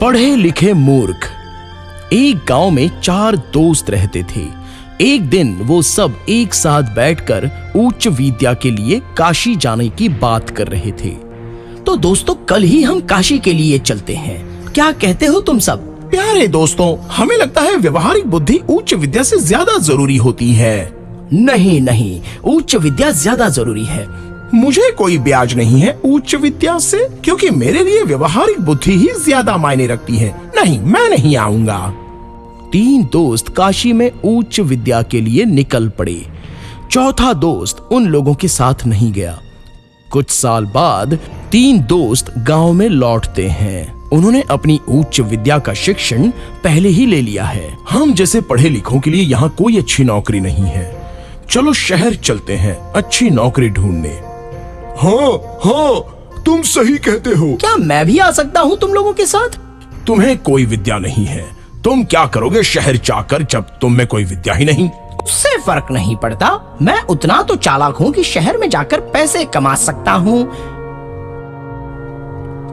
पढ़े लिखे मूर्ख। एक गांव में 4 दोस्त रहते थे। एक दिन वो सब एक साथ बैठकर उच्च विद्या के लिए काशी जाने की बात कर रहे थे। तो दोस्तों, कल ही हम काशी के लिए चलते हैं, क्या कहते हो तुम सब? प्यारे दोस्तों, हमें लगता है व्यवहारिक बुद्धि उच्च विद्या से ज्यादा जरूरी होती है। नहीं नहीं, उच्च विद्या ज्यादा जरूरी है। मुझे कोई ब्याज नहीं है उच्च विद्या से, क्योंकि मेरे लिए व्यवहारिक बुद्धि ही ज्यादा मायने रखती है। नहीं, मैं नहीं आऊंगा। 3 दोस्त काशी में उच्च विद्या के लिए निकल पड़े। चौथा दोस्त उन लोगों के साथ नहीं गया। कुछ साल बाद 3 दोस्त गांव में लौटते हैं। उन्होंने अपनी उच्च विद्या का शिक्षण पहले ही ले लिया है। हम जैसे पढ़े लिखों के लिए यहाँ कोई अच्छी नौकरी नहीं है। चलो शहर चलते हैं अच्छी नौकरी ढूंढने। हाँ, तुम सही कहते हो। क्या मैं भी आ सकता हूँ तुम लोगों के साथ? तुम्हें कोई विद्या नहीं है, तुम क्या करोगे शहर जाकर जब तुम में कोई विद्या ही नहीं? उससे फर्क नहीं पड़ता, मैं उतना तो चालाक हूँ कि शहर में जाकर पैसे कमा सकता हूँ।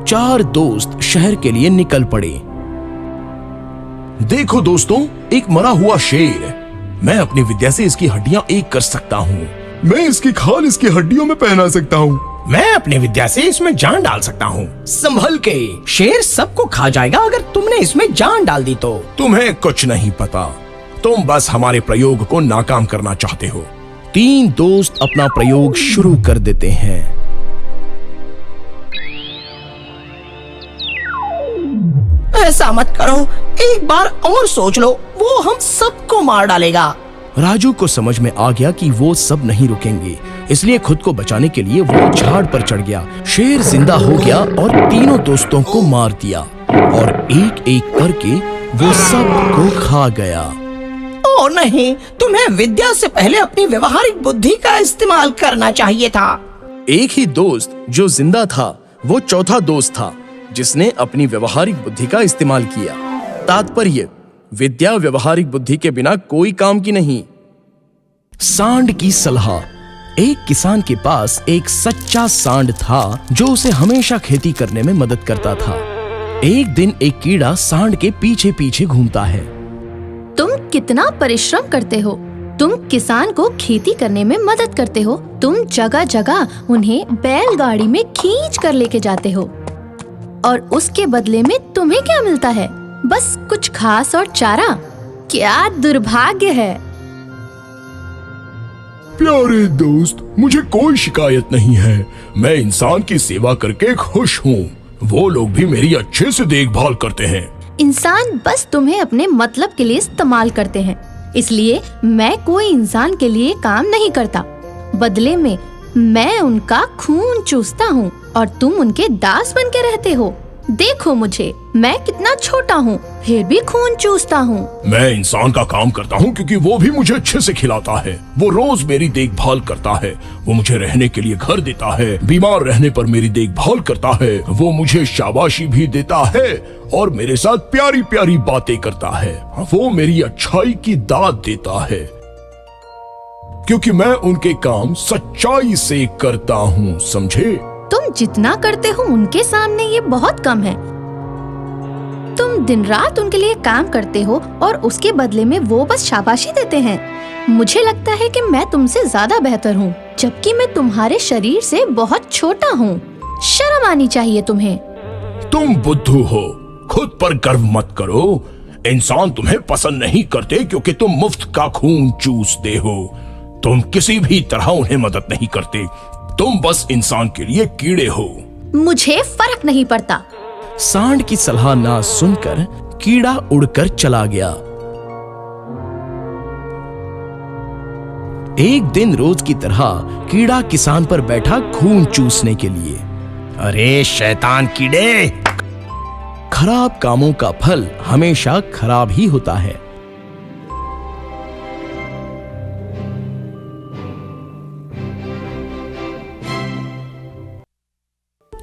4 दोस्त शहर के लिए निकल पड़े। देखो दोस्तों, एक मरा हुआ शेर। मैं अपनी विद्या से इसकी हड्डियां एक कर सकता हूँ। मैं इसकी खाल इसकी हड्डियों में पहना सकता हूँ। मैं अपनी विद्या से इसमें जान डाल सकता हूँ। संभल के, शेर सबको खा जाएगा अगर तुमने इसमें जान डाल दी तो। तुम्हें कुछ नहीं पता, तुम बस हमारे प्रयोग को नाकाम करना चाहते हो। 3 दोस्त अपना प्रयोग शुरू कर देते हैं। ऐसा मत करो, एक बार और सोच लो, वो हम सबको मार डालेगा। राजू को समझ में आ गया कि वो सब नहीं रुकेंगे, इसलिए खुद को बचाने के लिए वो झाड़ पर चढ़ गया। शेर जिंदा हो गया और तीनों दोस्तों को मार दिया और एक एक करके वो सबको खा गया। ओ नहीं, तुम्हें विद्या से पहले अपनी व्यवहारिक बुद्धि का इस्तेमाल करना चाहिए था। एक ही दोस्त जो जिंदा था वो चौथा दोस्त था जिसने अपनी व्यवहारिक बुद्धि का इस्तेमाल किया। तात्पर्य, विद्या व्यवहारिक बुद्धि के बिना कोई काम की नहीं। सांड की सलाह। एक किसान के पास एक सच्चा सांड था जो उसे हमेशा खेती करने में मदद करता था। एक दिन एक कीड़ा सांड के पीछे पीछे घूमता है। तुम कितना परिश्रम करते हो, तुम किसान को खेती करने में मदद करते हो, तुम जगह जगह उन्हें बैलगाड़ी में खींच कर लेके जाते हो, और उसके बदले में तुम्हें क्या मिलता है? बस कुछ घास और चारा। क्या दुर्भाग्य है। प्यारे दोस्त, मुझे कोई शिकायत नहीं है। मैं इंसान की सेवा करके खुश हूँ। वो लोग भी मेरी अच्छे से देखभाल करते हैं। इंसान बस तुम्हें अपने मतलब के लिए इस्तेमाल करते हैं, इसलिए मैं कोई इंसान के लिए काम नहीं करता। बदले में मैं उनका खून चूसता हूँ और तुम उनके दास बन के रहते हो। देखो मुझे, मैं कितना छोटा हूँ, फिर भी खून चूसता हूँ। मैं इंसान का काम करता हूँ क्योंकि वो भी मुझे अच्छे से खिलाता है। वो रोज मेरी देखभाल करता है। वो मुझे रहने के लिए घर देता है। बीमार रहने पर मेरी देखभाल करता है। वो मुझे शाबाशी भी देता है और मेरे साथ प्यारी प्यारी बातें करता है। वो मेरी अच्छाई की दाद देता है क्योंकि मैं उनके काम सच्चाई से करता हूँ, समझे? तुम जितना करते हो उनके सामने ये बहुत कम है। तुम दिन रात उनके लिए काम करते हो और उसके बदले में वो बस शाबाशी देते हैं। मुझे लगता है कि मैं तुमसे ज्यादा बेहतर हूँ, जबकि मैं तुम्हारे शरीर से बहुत छोटा हूँ। शर्म आनी चाहिए तुम्हें। तुम बुद्धू हो, खुद पर गर्व मत करो। इंसान तुम्हें पसंद नहीं करते क्योंकि तुम मुफ्त का खून चूसते हो। तुम किसी भी तरह उन्हें मदद नहीं करते। तुम बस इंसान के लिए कीड़े हो। मुझे फर्क नहीं पड़ता। सांड की सलाह ना सुनकर कीड़ा उड़कर चला गया। एक दिन रोज की तरह कीड़ा किसान पर बैठा खून चूसने के लिए। अरे शैतान कीड़े! खराब कामों का फल हमेशा खराब ही होता है।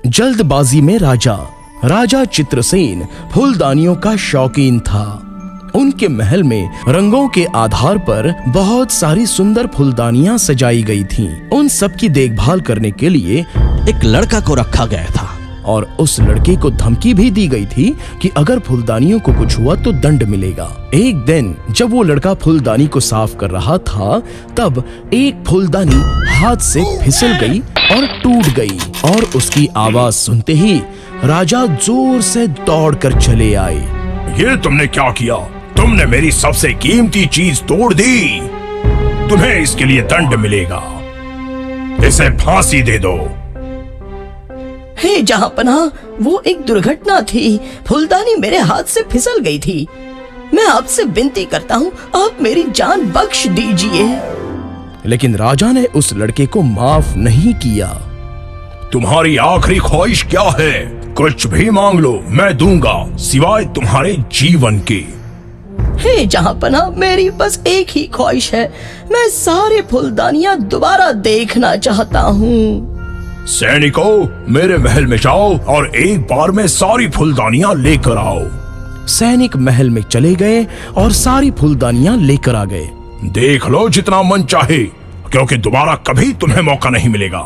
जल्दबाजी में राजा चित्रसेन फूलदानियों का शौकीन था। उनके महल में रंगों के आधार पर बहुत सारी सुंदर फूलदानियां सजाई गई थीं। उन सब की देखभाल करने के लिए एक लड़का को रखा गया था और उस लड़के को धमकी भी दी गई थी कि अगर फूलदानियों को कुछ हुआ तो दंड मिलेगा। एक दिन जब वो लड़का फूलदानी को साफ कर रहा था, तब एक फूलदानी हाथ से फिसल गई और टूट गई, और उसकी आवाज सुनते ही राजा जोर से दौड़कर चले आए। ये तुमने क्या किया? तुमने मेरी सबसे कीमती चीज तोड़ दी। तुम्हें इसके लिए दंड मिलेगा। इसे फांसी दे दो। हे जहांपनाह, वो एक दुर्घटना थी। फूलदानी मेरे हाथ से फिसल गई थी। मैं आपसे विनती करता हूँ, आप मेरी जान बख्श दीजिए। लेकिन राजा ने उस लड़के को माफ नहीं किया। तुम्हारी आखिरी ख्वाहिश क्या है? कुछ भी मांग लो, मैं दूंगा, सिवाय तुम्हारे जीवन के। हे जहांपनाह, मेरी बस एक ही ख्वाहिश है। मैं सारे फूलदानियां दोबारा देखना चाहता हूँ। सैनिकों, मेरे महल में जाओ और एक बार में सारी फूलदानियां लेकर आओ। सैनिक महल में चले गए और सारी फूलदानियां लेकर आ गए। देख लो जितना मन चाहे, क्योंकि दोबारा कभी तुम्हें मौका नहीं मिलेगा।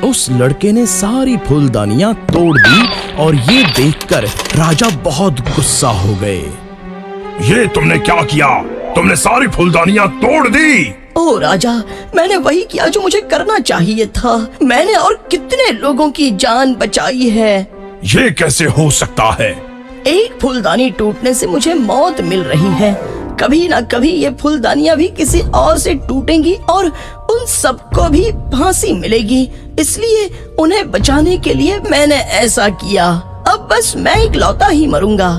उस लड़के ने सारी फूलदानियां तोड़ दी और ये देखकर राजा बहुत गुस्सा हो गए। ये तुमने क्या किया? तुमने सारी फूलदानियां तोड़ दी। ओ राजा, मैंने वही किया जो मुझे करना चाहिए था। मैंने और कितने लोगों की जान बचाई है। ये कैसे हो सकता है? एक फूलदानी टूटने से मुझे मौत मिल रही है। कभी ना कभी ये फूलदानियां भी किसी और से टूटेंगी और उन सबको भी फांसी मिलेगी। इसलिए उन्हें बचाने के लिए मैंने ऐसा किया। अब बस मैं इकलौता ही मरूंगा।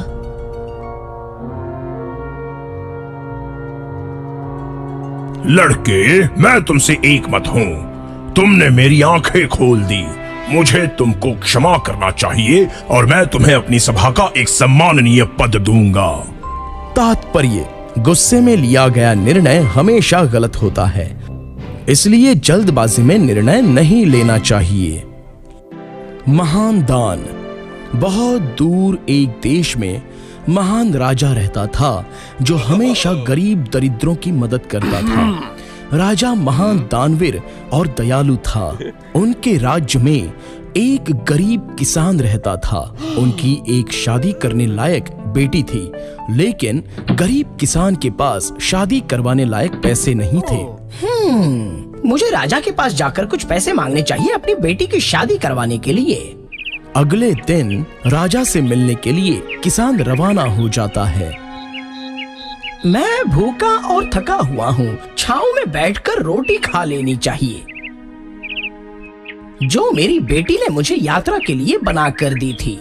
लड़के, मैं तुमसे एक मत हूँ। तुमने मेरी आंखें खोल दी। मुझे तुमको क्षमा करना चाहिए और मैं तुम्हें अपनी सभा का एक सम्माननीय पद दूंगा। तात्पर्य, गुस्से में लिया गया निर्णय हमेशा गलत होता है, इसलिए जल्दबाजी में निर्णय नहीं लेना चाहिए। महान दान। बहुत दूर एक देश में महान राजा रहता था जो हमेशा गरीब दरिद्रों की मदद करता था। राजा महान दानवीर और दयालु था। उनके राज्य में एक गरीब किसान रहता था। उनकी एक शादी करने लायक बेटी थी, लेकिन गरीब किसान के पास शादी करवाने लायक पैसे नहीं थे। मुझे राजा के पास जाकर कुछ पैसे मांगने चाहिए अपनी बेटी की शादी करवाने के लिए। अगले दिन राजा से मिलने के लिए किसान रवाना हो जाता है। मैं भूखा और थका हुआ हूँ। छांव में बैठकर रोटी खा लेनी चाहिए, जो मेरी बेटी ने मुझे यात्रा के लिए बना कर दी थी।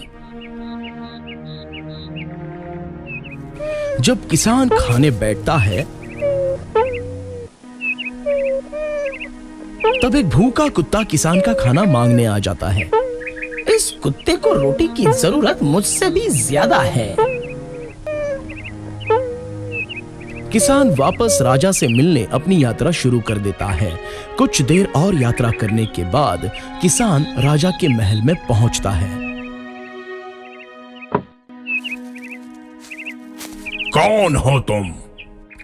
जब किसान खाने बैठता है, तब एक भूखा कुत्ता किसान का खाना मांगने आ जाता है। इस कुत्ते को रोटी की जरूरत मुझसे भी ज्यादा है। किसान वापस राजा से मिलने अपनी यात्रा शुरू कर देता है। कुछ देर और यात्रा करने के बाद किसान राजा के महल में पहुंचता है। कौन हो तुम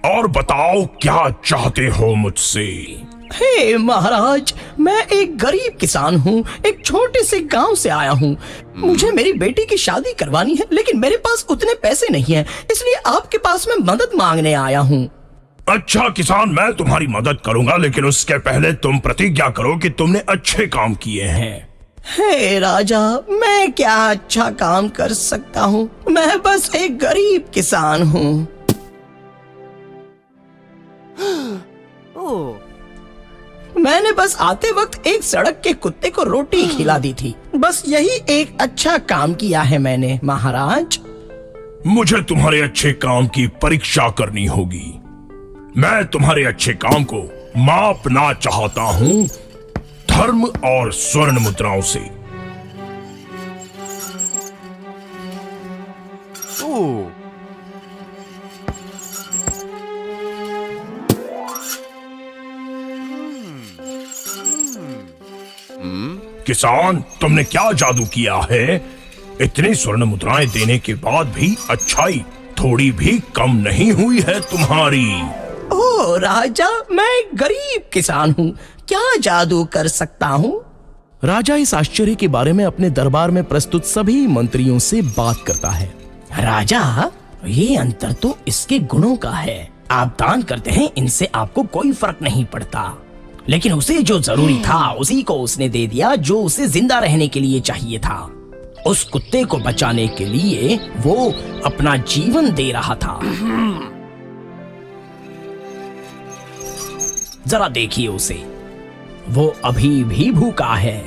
और बताओ क्या चाहते हो मुझसे? हे महाराज, मैं एक गरीब किसान हूँ। एक छोटे से गांव से आया हूँ। मुझे मेरी बेटी की शादी करवानी है, लेकिन मेरे पास उतने पैसे नहीं हैं, इसलिए आपके पास मैं मदद मांगने आया हूँ। अच्छा किसान, मैं तुम्हारी मदद करूंगा, लेकिन उसके पहले तुम प्रतिज्ञा करो कि तुमने अच्छे काम किए हैं। हे राजा, मैं क्या अच्छा काम कर सकता हूँ? मैं बस एक गरीब किसान हूँ। मैंने बस आते वक्त एक सड़क के कुत्ते को रोटी खिला दी थी। बस यही एक अच्छा काम किया है मैंने महाराज। मुझे तुम्हारे अच्छे काम की परीक्षा करनी होगी। मैं तुम्हारे अच्छे काम को मापना चाहता हूँ धर्म और स्वर्ण मुद्राओं से। किसान, तुमने क्या जादू किया है? इतनी स्वर्ण मुद्राएं देने के बाद भी अच्छाई थोड़ी भी कम नहीं हुई है तुम्हारी। ओह देखो राजा, मैं गरीब किसान हूँ, क्या जादू कर सकता हूँ? राजा इस आश्चर्य के बारे में अपने दरबार में प्रस्तुत सभी मंत्रियों से बात करता है। राजा, ये अंतर तो इसके गुणों का है। आप दान करते हैं, इनसे आपको कोई फर्क नहीं पड़ता, लेकिन उसे जो जरूरी था उसी को उसने दे दिया, जो उसे जिंदा रहने के लिए चाहिए था। उस कुत्ते को बचाने के लिए वो अपना जीवन दे रहा था। जरा देखिए उसे, वो अभी भी भूखा है।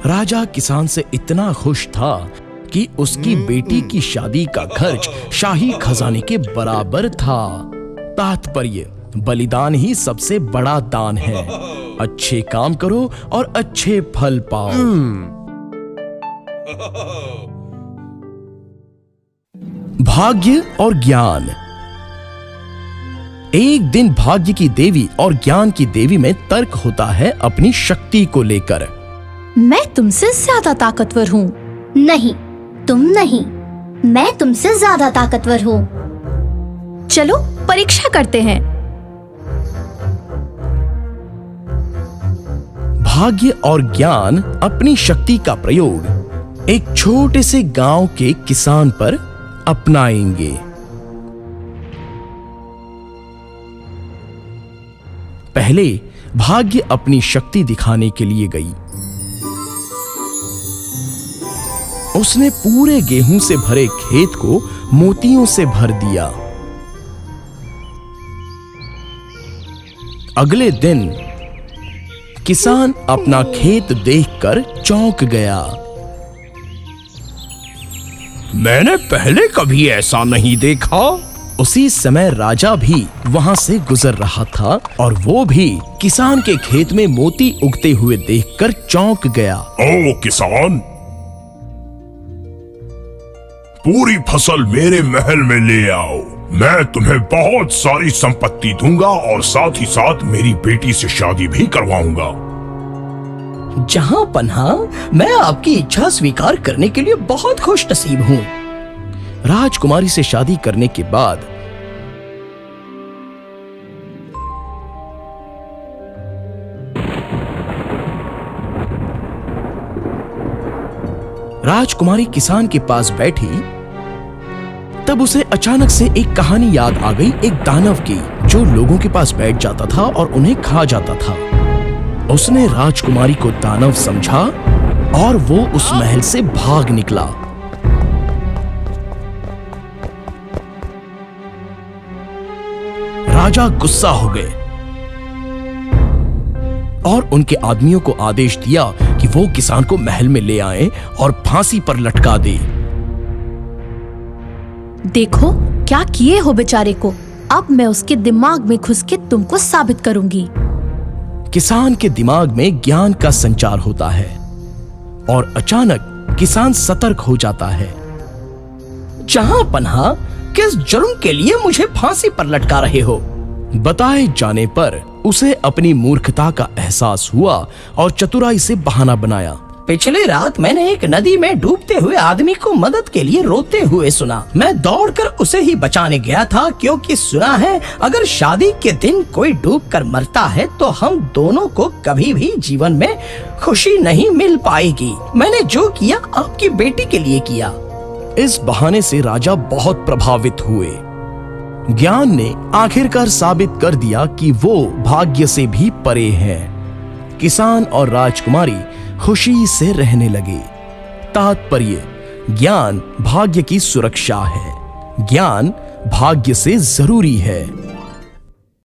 राजा किसान से इतना खुश था कि उसकी बेटी की शादी का खर्च शाही खजाने के बराबर था। तात्पर्य, बलिदान ही सबसे बड़ा दान है। अच्छे काम करो और अच्छे फल पाओ। भाग्य और ज्ञान। एक दिन भाग्य की देवी और ज्ञान की देवी में तर्क होता है अपनी शक्ति को लेकर। मैं तुमसे ज्यादा ताकतवर हूँ। नहीं, तुम नहीं, मैं तुमसे ज्यादा ताकतवर हूँ। चलो परीक्षा करते हैं। भाग्य और ज्ञान अपनी शक्ति का प्रयोग एक छोटे से गांव के किसान पर अपनाएंगे। पहले भाग्य अपनी शक्ति दिखाने के लिए गई। उसने पूरे गेहूं से भरे खेत को मोतियों से भर दिया। अगले दिन किसान अपना खेत देखकर चौंक गया। मैंने पहले कभी ऐसा नहीं देखा। उसी समय राजा भी वहां से गुजर रहा था और वो भी किसान के खेत में मोती उगते हुए देखकर चौंक गया। ओ किसान, पूरी फसल मेरे महल में ले आओ। मैं तुम्हें बहुत सारी संपत्ति दूंगा और साथ ही साथ मेरी बेटी से शादी भी करवाऊंगा। जहां पन्हा, मैं आपकी इच्छा स्वीकार करने के लिए बहुत खुश नसीब हूँ। राजकुमारी से शादी करने के बाद राजकुमारी किसान के पास बैठी, तब उसे अचानक से एक कहानी याद आ गई, एक दानव की जो लोगों के पास बैठ जाता था और उन्हें खा जाता था। उसने राजकुमारी को दानव समझा और वो उस महल से भाग निकला। राजा गुस्सा हो गए और उनके आदमियों को आदेश दिया कि वो किसान को महल में ले आए और फांसी पर लटका दे। देखो क्या किए हो बेचारे को। अब मैं उसके दिमाग में घुस के तुमको साबित करूंगी। किसान के दिमाग में ज्ञान का संचार होता है और अचानक किसान सतर्क हो जाता है। जहां पन्हा, किस जुर्म के लिए मुझे फांसी पर लटका रहे हो? बताए जाने पर उसे अपनी मूर्खता का एहसास हुआ और चतुराई से बहाना बनाया। पिछली रात मैंने एक नदी में डूबते हुए आदमी को मदद के लिए रोते हुए सुना। मैं दौड़कर उसे ही बचाने गया था, क्योंकि सुना है अगर शादी के दिन कोई डूबकर मरता है तो हम दोनों को कभी भी जीवन में खुशी नहीं मिल पाएगी। मैंने जो किया आपकी बेटी के लिए किया। इस बहाने से राजा बहुत प्रभावित हुए। ज्ञान ने आखिरकार साबित कर दिया कि वो भाग्य से भी परे है। किसान और राजकुमारी खुशी से रहने लगे। तात्पर्य, ज्ञान भाग्य की सुरक्षा है। ज्ञान भाग्य से जरूरी है।